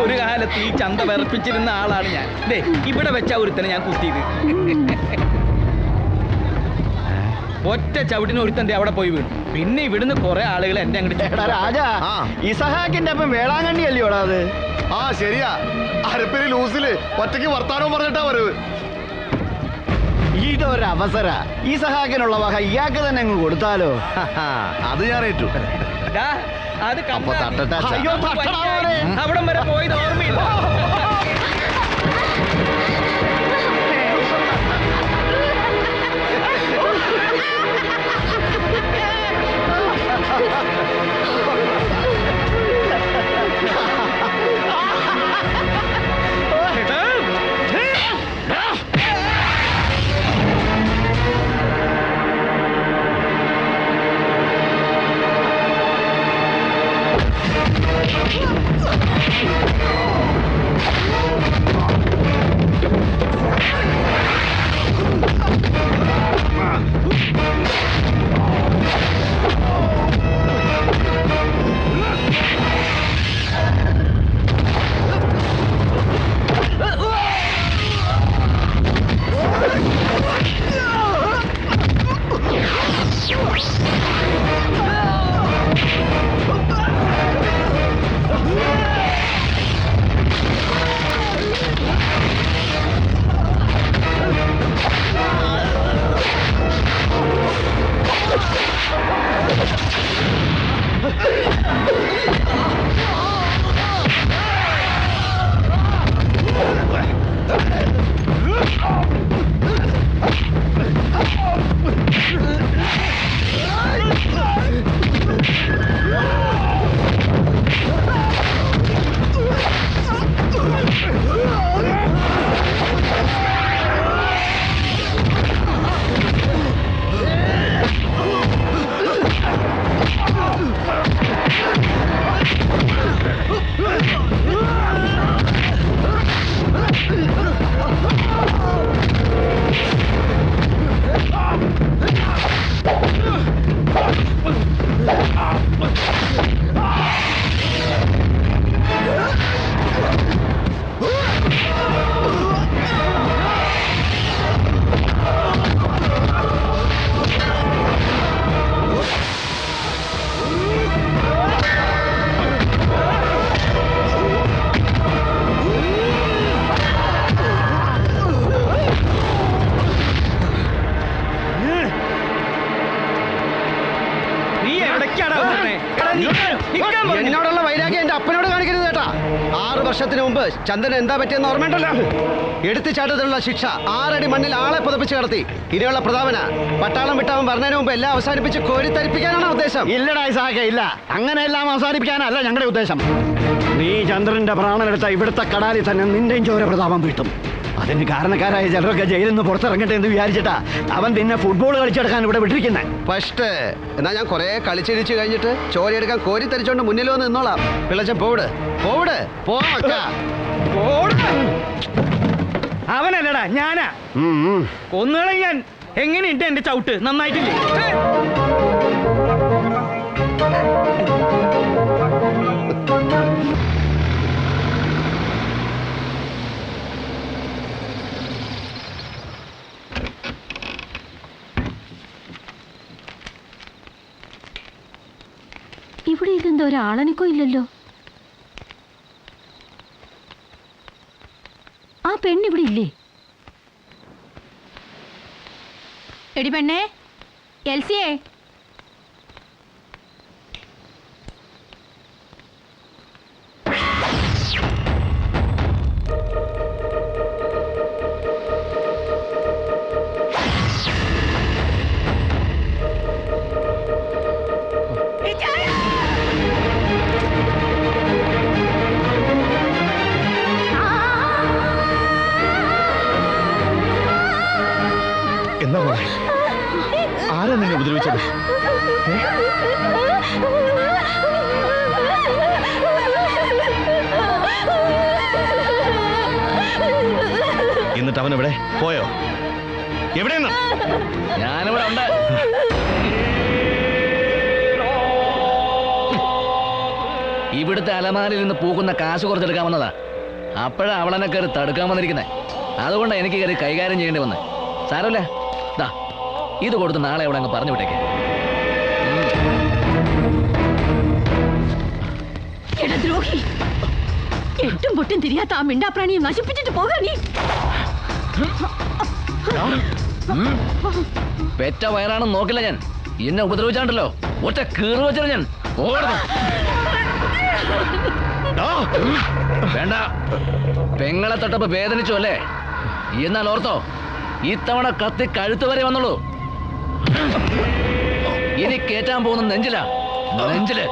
ഒരു കാലത്ത് ഈ ചന്ത വിറപ്പിച്ചിരുന്ന ആളാണ് ഞാൻ. ഇവിടെ വെച്ച ഒരുത്തനെ ഞാൻ കുത്തിയത്. ഒറ്റ ചവിട്ടിന് ഒരുത്തന്റെ അവിടെ പോയി വീണു. പിന്നെ ഇവിടുന്ന് കുറെ ആളുകൾ എന്റെ അങ്ങോട്ട് രാജാ ഇസഹാക്കിന്റെ അപ്പം വേളാങ്കണ്ണി അല്ലയോടാ അത്? ആ ശരിയാ, അരപ്പിന് ലൂസില് ഒറ്റയ്ക്ക് വർത്താനവും പറഞ്ഞിട്ടാ വരവ്. ഇതൊരവസര. ഇസഹാക്കിനുള്ള വക ഇയാൾക്ക് തന്നെ അങ്ങ് കൊടുത്താലോ? അത് ഞാൻ ഏറ്റു. അത് അയ്യോ, തട്ടടാ മോനെ. അവിടം വരെ പോയത് ഓർമ്മയില്ല. എന്നോടുള്ള വൈരാഗ്യം എന്റെ അപ്പനോട് കാണിക്കരുത് കേട്ടാ. 6 വർഷത്തിന് മുമ്പ് ചന്ദന് എന്താ പറ്റിയെന്ന് ഓർമ്മയുണ്ടല്ലോ? എടുത്തുചാട്ടത്തിലുള്ള ശിക്ഷ 6 അടി മണ്ണിൽ ആളെ പുതപ്പിച്ച് കിടത്തി. ഇനിയുള്ള പ്രതാപന പട്ടാളം വിട്ടാവൻ പറഞ്ഞതിന് മുമ്പ് എല്ലാം അവസാനിപ്പിച്ച് കോരിത്തരിപ്പിക്കാനാണ് ഉദ്ദേശം. ഇല്ലടാ ഇസഹാക്കേ, ഇല്ല. അങ്ങനെ എല്ലാം അവസാനിപ്പിക്കാനല്ല ഞങ്ങളുടെ ഉദ്ദേശം. നീ ചന്ദ്രന്റെ പ്രാണനെടുത്ത ഇവിടുത്തെ കടാലിൽ തന്നെ നിന്റെയും ചോര പ്രതാപം വീട്ടും. അതിന് കാരണക്കാരായ ചിലരൊക്കെ ജയിലിൽ നിന്ന് പുറത്തിറങ്ങട്ടെ എന്ന് വിചാരിച്ചിട്ടാ അവൻ പിന്നെ ഫുട്ബോൾ കളിച്ചെടുക്കാൻ ഇവിടെ വിട്ടിരിക്കുന്നത്. ഫസ്റ്റ് എന്നാ ഞാൻ കുറെ കളിച്ചിരിച്ചു കഴിഞ്ഞിട്ട് ചോരയെടുക്കാൻ കോരി തരിച്ചോണ്ട് മുന്നിൽ വന്ന് നിന്നോളാം. പിള്ളച്ചൻ പോവിട് പോവിട് പോക്ക. അവനല്ലടാ ഞാനാ. കൊന്നുകളെ ഞാൻ. എങ്ങനെയുണ്ട് എന്റെ ചവിട്ട്? നന്നായിട്ടില്ലേ? ഇവിടെ ഇതെന്താ ഒരാളെനിക്കോ ഇല്ലല്ലോ? ആ പെണ്ണിവിടെ ഇല്ലേ? എടി പെണ്ണേ, എൽസിയേ, എന്താ മോളെ, ആരാ നിന്നെ ഉപദ്രവിച്ചത്? എന്നിട്ട് അവൻ എവിടെ പോയോ? എവിടെയെന്ന്? ഞാനിവിടെ ഉണ്ട്. ഇവിടുത്തെ അലമാരിൽ നിന്ന് പൂക്കുന്ന കാശ് കുറച്ചെടുക്കാൻ വന്നതാ. അപ്പോഴാണ് അവളെന്നെ കയറി തടുക്കാൻ വന്നിരിക്കുന്നത്. അതുകൊണ്ടാണ് എനിക്ക് കയറി കൈകാര്യം ചെയ്യേണ്ടി വന്നത്. സാരമില്ല, ദാ ഇത് കൊടുത്ത് നാളെ അവിടെ അങ്ങ് പറഞ്ഞു വിട്ടേക്ക്. എടാ ദ്രോഹി, എട്ടും പൊട്ടും തിരിയാത്ത ആ മിണ്ടാപ്രാണിയെ നശിപ്പിച്ചിട്ട് പോകാ നീ. പെറ്റ വയറാണെന്ന് നോക്കില്ല ഞാൻ. എന്നെ ഉപദ്രവിച്ചാണ്ടല്ലോ ഒറ്റ കീറു വെച്ചാൽ ഞാൻ ഓടുന്നു. വേണ്ട, പെങ്ങളെ തൊട്ടപ്പോ വേദനിച്ചു അല്ലേ? എന്നാൽ ഓർത്തോ, ഇത്തവണ കത്തി കഴുത്ത് വരെ വന്നുള്ളൂ. ഇനി കേറ്റാൻ പോകുന്ന നെഞ്ചിലാ, നെഞ്ചില്.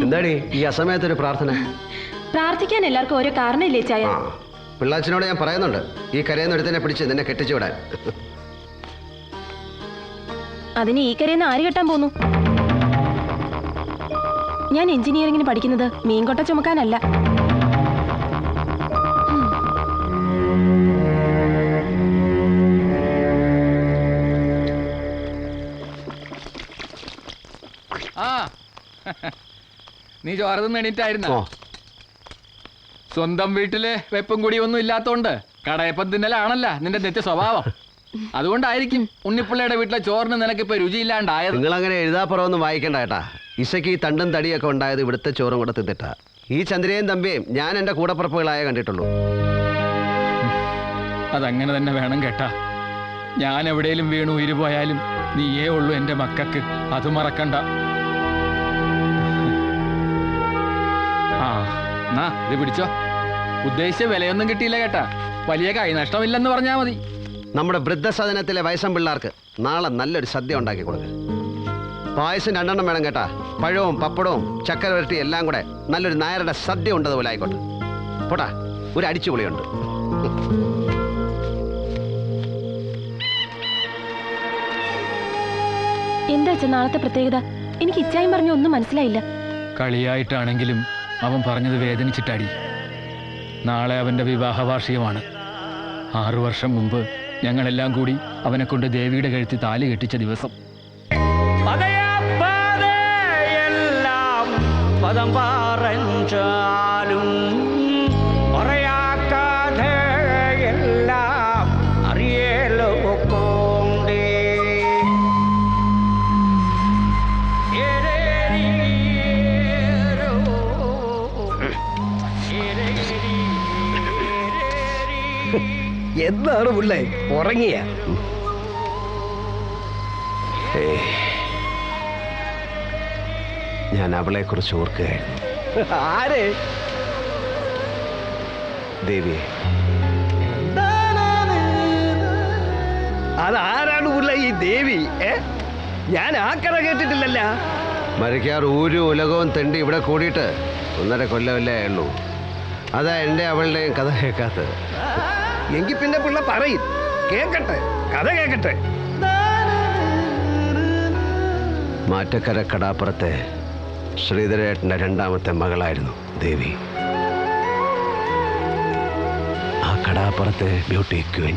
എന്താടി ഈ അസമയത്തൊരു പ്രാർത്ഥന? പ്രാർത്ഥിക്കാൻ എല്ലാവർക്കും ഓരോ കാരണമില്ലേ ചായ? ആ, പിള്ളാച്ചനോട് ഞാൻ പറയുന്നുണ്ട്, ഈ കരയെന്ന് ഒരുത്തിനെ പിടിച്ച് നിന്നെ കെട്ടിച്ചു വിടാൻ. അതിന് ഈ കരയെന്ന് ആര് കെട്ടാൻ പോന്നു? ഞാൻ എഞ്ചിനീയറിംഗിന് പഠിക്കുന്നത് മീൻകൊട്ട ചുമക്കാനല്ല. ആ നീ ചോരതൊന്നും എണീറ്റായിരുന്നോ? സ്വന്തം വീട്ടില് വെപ്പും കുടിയൊന്നും ഇല്ലാത്തോണ്ട് കടയപ്പം തിന്നലാണല്ല നിന്റെ നിത്യ സ്വഭാവം. അതുകൊണ്ടായിരിക്കും ഉണ്ണിപ്പിള്ളയുടെ വീട്ടിലെ ചോറിന് നിനക്കിപ്പോ രുചിയില്ലാണ്ടായത്. നിങ്ങൾ അങ്ങനെ എഴുതാപ്പുറമൊന്നും വായിക്കണ്ട ഏട്ടാ. ഇസയ്ക്ക് ഈ തണ്ടും തടിയൊക്കെ ഉണ്ടായത് ഇവിടുത്തെ ചോറും കൂടെ തിന്നിട്ടാ. ഈ ചന്ദ്രയും തമ്പിയും ഞാൻ എന്റെ കൂടപ്പുറപ്പുകളായ കണ്ടിട്ടുള്ളൂ. അതങ്ങനെ തന്നെ വേണം കേട്ടാ. ഞാൻ എവിടെയും വീണു ഉയരുപോയാലും നീയേ ഉള്ളൂ എന്റെ മക്കൾക്ക്, അത് മറക്കണ്ട. ആ എന്നാ ഇത് പിടിച്ചോ. ഉദ്ദേശിച്ച വിലയൊന്നും കിട്ടിയില്ല കേട്ടാ. വലിയ കൈനഷ്ടമില്ലെന്ന് പറഞ്ഞാ മതി. നമ്മുടെ വൃദ്ധസദനത്തിലെ വയസ്സം പിള്ളേർക്ക് നാളെ നല്ലൊരു സദ്യ ഉണ്ടാക്കി കൊടുക്കുക. പായസം 2 എണ്ണം വേണം കേട്ടാ. പഴവും പപ്പടവും ചക്കര വരട്ടി എല്ലാം കൂടെ നല്ലൊരു നായരുടെ സദ്യ ഉണ്ടതുപോലെ ആയിക്കോട്ടെ. പോട്ടാ, ഒരു അടിച്ചുപൊളിയുണ്ട്. എന്താ വെച്ചാ നാളത്തെ പ്രത്യേകത? എനിക്ക് ഇച്ചായും പറഞ്ഞ ഒന്നും മനസ്സിലായില്ല. കളിയായിട്ടാണെങ്കിലും അവൻ പറഞ്ഞത് വേദനിച്ചിട്ടാടി. നാളെ അവന്റെ വിവാഹ വാർഷികമാണ്. 6 വർഷം മുമ്പ് ഞങ്ങളെല്ലാം കൂടി അവനെ കൊണ്ട് ദേവിയുടെ കഴുത്തി താലി കെട്ടിച്ച ദിവസം. പദം പറഞ്ഞാലും പറയാക്കാതെ എല്ലാം അറിയലോ കൊണ്ടേ. എന്താണ് പിള്ളേ ഉറങ്ങിയ? ഞാൻ അവളെ കുറിച്ച് ഓർക്കുകയായിരുന്നു. ആരെ? ദേവിയെ. അതാരാണ് പിള്ള ഈ ദേവി? ഞാൻ ആ കഥ കേട്ടിട്ടില്ലല്ല. മരിക്കാർ ഒരു ഉലകവും തെണ്ടി ഇവിടെ കൂടിയിട്ട് 1.5 കൊല്ലമല്ലേ ഉള്ളൂ. അതാ എൻ്റെ അവളുടെയും കഥ കേൾക്കാത്തത്. എങ്കിൽ പിന്നെ പിള്ള പറയും, കേക്കട്ടെ, കഥ കേക്കട്ടെ. മാറ്റക്കര കടാപ്പുറത്തെ ശ്രീധരേട്ടൻ്റെ 2ാമത്തെ മകളായിരുന്നു ദേവി. ആ കടാപ്പുറത്തെ ബ്യൂട്ടി ക്വീൻ.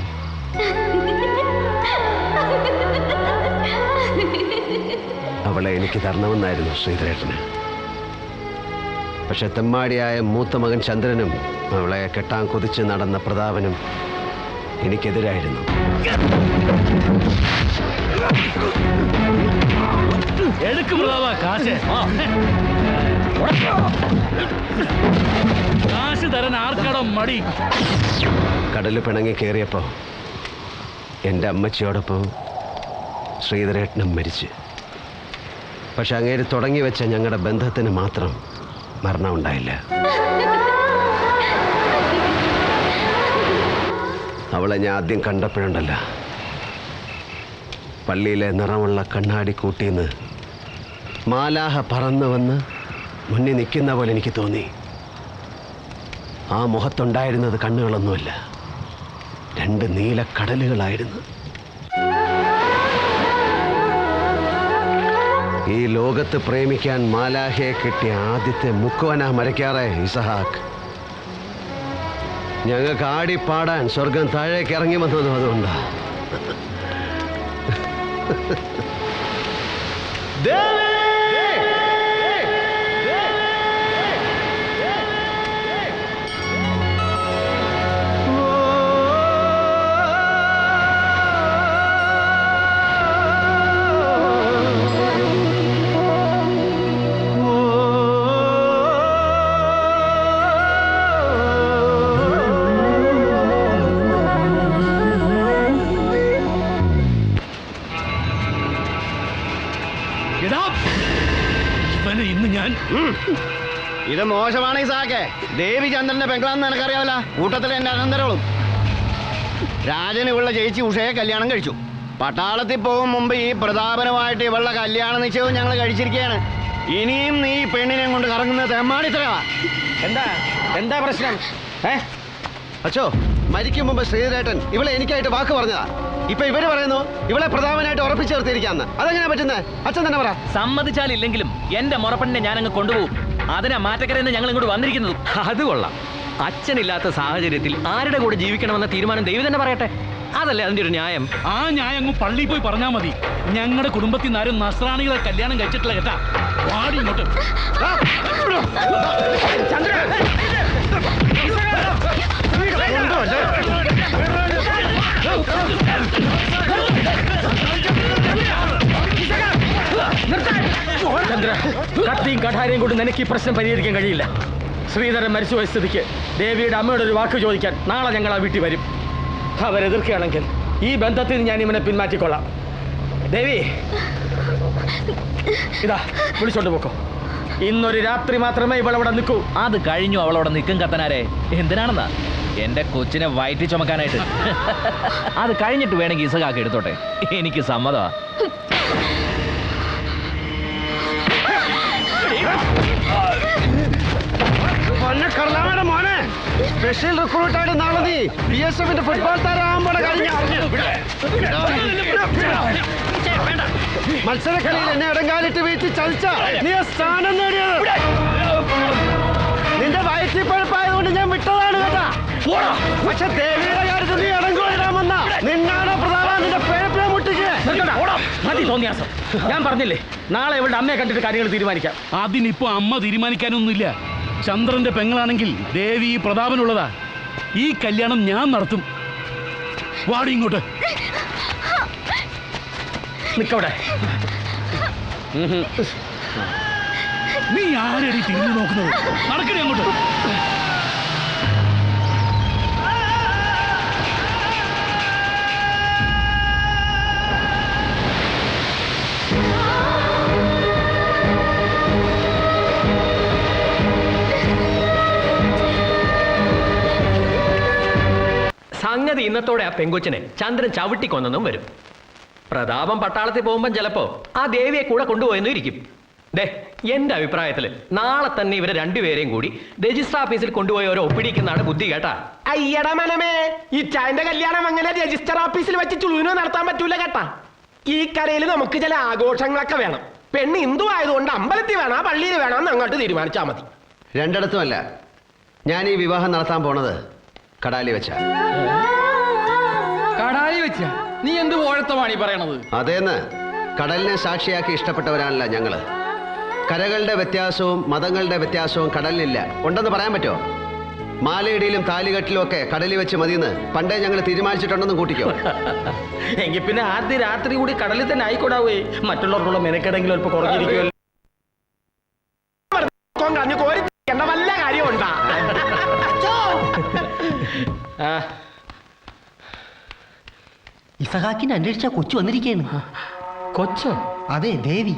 അവളെ എനിക്ക് തരണമെന്നായിരുന്നു ശ്രീധരേട്ടന്. പക്ഷെ തെമ്മാടിയായ മൂത്ത മകൻ ചന്ദ്രനും അവളെ കെട്ടാൻ കൊതിച്ച് നടന്ന പ്രതാപനും എനിക്കെതിരായിരുന്നു. കടല് പിണങ്ങി കയറിയപ്പോ എൻ്റെ അമ്മച്ചിയോടൊപ്പം ശ്രീധരേട്ടനും മരിച്ച്. പക്ഷെ അങ്ങേര് തുടങ്ങി വെച്ച ഞങ്ങളുടെ ബന്ധത്തിന് മാത്രം മരണം ഉണ്ടായില്ല. അവളെ ഞാൻ ആദ്യം കണ്ടപ്പോഴുണ്ടല്ല, പള്ളിയിലെ നിറമുള്ള കണ്ണാടി കൂട്ടിന്ന് മാലാഹ പറന്നു വന്ന് മുന്നിൽ നിൽക്കുന്ന പോലെ എനിക്ക് തോന്നി. ആ മുഖത്തുണ്ടായിരുന്നത് കണ്ണുകളൊന്നുമല്ല, 2 നീലക്കടലുകളായിരുന്നു. ഈ ലോകത്ത് പ്രേമിക്കാൻ മാലാഹയെ കിട്ടിയ ആദ്യത്തെ മുക്കുവനാ മരയ്ക്കാറെ ഇസഹാക്ക്. ഞങ്ങൾക്ക് ആടിപ്പാടാൻ സ്വർഗം താഴേക്ക് ഇറങ്ങി വന്നതും അതുകൊണ്ടാ. ഇത് മോശമാണ് ഇസാക്കെ. ദേവി ചന്ദ്രന്റെ പെങ്ങളാന്ന് നിനക്കറിയാവില്ല. കൂട്ടത്തിൽ എന്റെ അനന്തരവും രാജന് ഇവളുടെ ചേച്ചി ഉഷയെ കല്യാണം കഴിച്ചു. പട്ടാളത്തിൽ പോകും മുമ്പ് ഈ പ്രതാപനുമായിട്ട് ഇവളുടെ കല്യാണ നിശ്ചയവും ഞങ്ങൾ കഴിച്ചിരിക്കുകയാണ്. ഇനിയും നീ പെണ്ണിനെ കൊണ്ട് കറങ്ങുന്നത് തെമ്മാടിത്തരവാ. എന്താ പ്രശ്നം? അച്ഛോ, മരിക്കും മുമ്പ് ശ്രീധരേട്ടൻ ഇവളെ എനിക്കായിട്ട് വാക്ക് പറഞ്ഞതാ. ഇപ്പൊ ഇവര് പറയുന്നു ഇവളെ പ്രധാനമായിട്ട് ഉറപ്പിച്ചു ചേർത്തിരിക്കാന്ന്. അതെങ്ങനെയാ പറ്റുന്നത്? അച്ഛൻ തന്നെ പറ. സമ്മതിച്ചാലില്ലെങ്കിലും എന്റെ മുറപ്പെണ്ണിനെ ഞാൻ അങ്ങ് കൊണ്ടുപോകും. അതിനാ മാറ്റക്കരയെന്ന് ഞങ്ങൾ ഇങ്ങോട്ട് വന്നിരിക്കുന്നത്. അത് കൊള്ളാം. അച്ഛനില്ലാത്ത സാഹചര്യത്തിൽ ആരുടെ കൂടെ ജീവിക്കണമെന്ന തീരുമാനം ദൈവം തന്നെ പറയട്ടെ. അതല്ലേ അതിന്റെ ഒരു ന്യായം. ആ ന്യായം അങ്ങ് പള്ളിയിൽ പോയി പറഞ്ഞാൽ മതി. ഞങ്ങളുടെ കുടുംബത്തിൽ നിന്ന് ആരും നസ്രാണികളെ കല്യാണം കഴിച്ചിട്ടില്ല കേട്ടാ. വാടി ഇങ്ങോട്ട്. ചന്ദ്ര, കത്തിയും കഠാരയും കൊണ്ട് നിനക്ക് ഈ പ്രശ്നം പരിഹരിക്കാൻ കഴിയില്ല. ശ്രീധരൻ മരിച്ചുപോയ സ്ഥിതിക്ക് ദേവിയുടെ അമ്മയുടെ ഒരു വാക്ക് ചോദിക്കാൻ നാളെ ഞങ്ങൾ ആ വീട്ടിൽ വരും. അവരെതിർക്കുകയാണെങ്കിൽ ഈ ബന്ധത്തിൽ ഞാൻ ഇവനെ പിന്മാറ്റിക്കൊള്ളാം. ദേവി, ഇതാ വിളിച്ചോണ്ട് പോക്കോ. ഇന്നൊരു രാത്രി മാത്രമേ ഇവളവിടെ നിൽക്കൂ. അത് കഴിഞ്ഞു അവളവിടെ നിൽക്കും കത്തനാരെ. എന്തിനാണെന്നാ? എന്റെ കൊച്ചിനെ വയറ്റി ചുമക്കാനായിട്ട്. അത് കഴിഞ്ഞിട്ട് വേണമെങ്കിൽ ഇസഹാക്ക് എടുത്തോട്ടെ, എനിക്ക് സമ്മതമാ. മോനെ, സ്പെഷ്യൽ റിക്രൂട്ടായിട്ട് നാളെ നീ BSF ഫുട്ബോൾ താരമാകുമ്പോൾ കഴിഞ്ഞ മത്സരക്കളിയിൽ എന്നെ ഇടങ്കാലിട്ട് വീഴ്ത്തി ചതിച്ച നീ സ്ഥാനം നേടിയത്. നിന്റെ വയറ്റിപ്പഴപ്പായതുകൊണ്ട് ഞാൻ വിട്ടതാണ് കേട്ടാ. പക്ഷെ ദേവിയുടെ കാര്യത്തിൽ നീ ഇടങ്കോളിടാമെന്ന നിന്നാണ് പ്രധാന നിന്റെ പേപ്പിനെ മുട്ടിക്ക്. മതി തോന്നിയാസം. ഞാൻ പറഞ്ഞില്ലേ, നാളെ ഇവളുടെ അമ്മയെ കണ്ടിട്ട് കാര്യങ്ങൾ തീരുമാനിക്കാം. അതിനിപ്പോ അമ്മ തീരുമാനിക്കാനൊന്നുമില്ല. ചന്ദ്രന്റെ പെങ്ങളാണെങ്കിൽ ദേവി പ്രതാപനുള്ളതാ. ഈ കല്യാണം ഞാൻ നടത്തും. വാടി ഇങ്ങോട്ട്. നിക്കവിടെ. നീ ആരടി തിരിഞ്ഞു നോക്കുന്നത്? നടക്കണേ അങ്ങോട്ട്. സംഗതി ഇന്നത്തോടെ ആ പെങ്കൊച്ചിനെ ചന്ദ്രൻ ചവിട്ടിക്കൊന്നെന്നും വരും. പ്രതാപം പട്ടാളത്തിൽ പോകുമ്പോൾ ചിലപ്പോ ആ ദേവിയെ കൂടെ കൊണ്ടുപോയെന്നും ഇരിക്കും. ദേ, എന്റെ അഭിപ്രായത്തില് നാളെ തന്നെ ഇവരെ രണ്ടുപേരെയും കൂടി രജിസ്റ്റർ ഓഫീസിൽ കൊണ്ടുപോയി ഓരോ ഒപ്പിടിക്കുന്നതാണ് ബുദ്ധി കേട്ടാ. അയ്യട മനമേ, ഈ ചായന്റെ കല്യാണം അങ്ങനെ രജിസ്റ്റർ ഓഫീസിൽ വെച്ച് ചുളുവിനോ നടത്താൻ പറ്റൂല കേട്ടാ. ഈ കരയിൽ നമുക്ക് ചില ആഘോഷങ്ങളൊക്കെ വേണം. പെണ്ണ് ഹിന്ദു ആയതുകൊണ്ട് അമ്പലത്തിൽ വേണോ പള്ളിയിൽ വേണോ എന്ന് അങ്ങോട്ട് തീരുമാനിച്ചാൽ മതി. രണ്ടിടത്തുമല്ല, ഞാൻ ഈ വിവാഹം നടത്താൻ പോണത് കടാലി വെച്ച. കടാലി വെച്ച? നീ എന്ത് ഓഴത്തമാണ് ഈ പറയണത്? അതേന്ന്, കടലിനെ സാക്ഷിയാക്കി ഇഷ്ടപ്പെട്ടവരാണല്ല ഞങ്ങള്. കരകളുടെ വ്യത്യാസവും മതങ്ങളുടെ വ്യത്യാസവും കടലിനില്ല. ഉണ്ടെന്ന് പറയാൻ പറ്റുമോ? മാലയിടിയിലും താലികെട്ടിലും ഒക്കെ കടലിൽ വെച്ച് മതിയെന്ന് പണ്ടേ ഞങ്ങൾ തീരുമാനിച്ചിട്ടുണ്ടെന്നും കൂട്ടിക്കോ. എങ്കിൽ പിന്നെ ആദ്യ രാത്രി കൂടി കടലിൽ തന്നെ ആയിക്കോടാവേ. മറ്റുള്ളവർക്കുള്ള മെനക്കെടെങ്കിലും അല്പം കുറഞ്ഞിരിക്കുമല്ലോ. വല്ല കാര്യമുണ്ടാ? ഇസഹാക്കിനെ അന്വേഷിച്ച കൊച്ചു വന്നിരിക്കുകയാണ്. കൊച്ചോ? അതെ, ദേവി.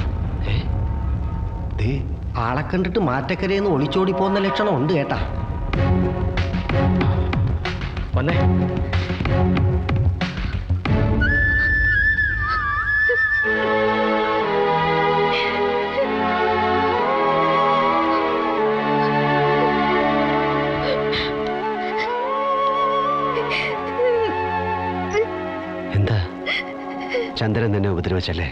ആളെ കണ്ടിട്ട് മാറ്റക്കരയെന്ന് ഒളിച്ചോടി പോകുന്ന ലക്ഷണം ഉണ്ട് കേട്ടാ. വന്നേ. ചന്ദ്രൻ തന്നെ ഉപദ്രവിച്ചല്ലേ?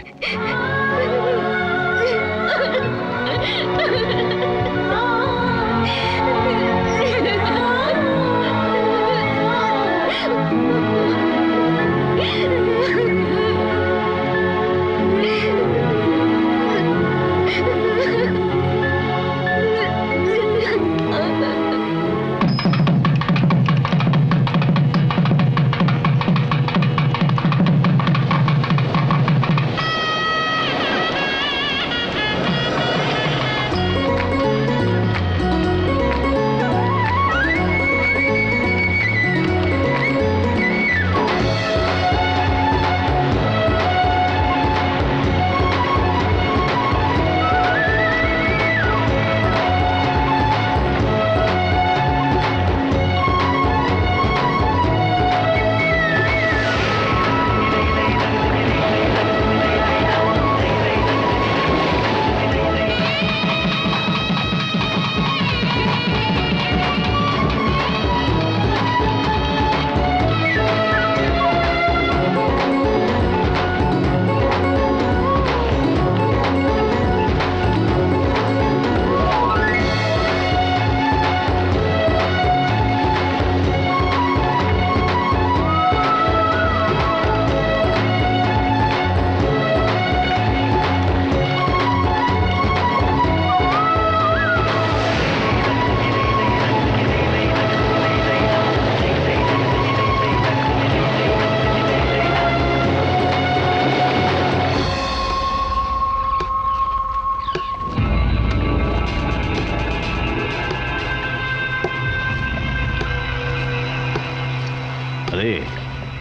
അതെ,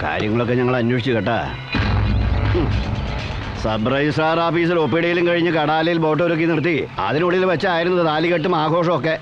കാര്യങ്ങളൊക്കെ ഞങ്ങൾ അന്വേഷിച്ചു കേട്ടാ. സബ് രജിസ്ട്രാർ ഓഫീസിൽ ഒപ്പിടിയിലും കഴിഞ്ഞ് കടാലിൽ ബോട്ട് ഒരുക്കി നിർത്തി അതിനുള്ളിൽ വെച്ചായിരുന്നു താലികെട്ടും ആഘോഷമൊക്കെ.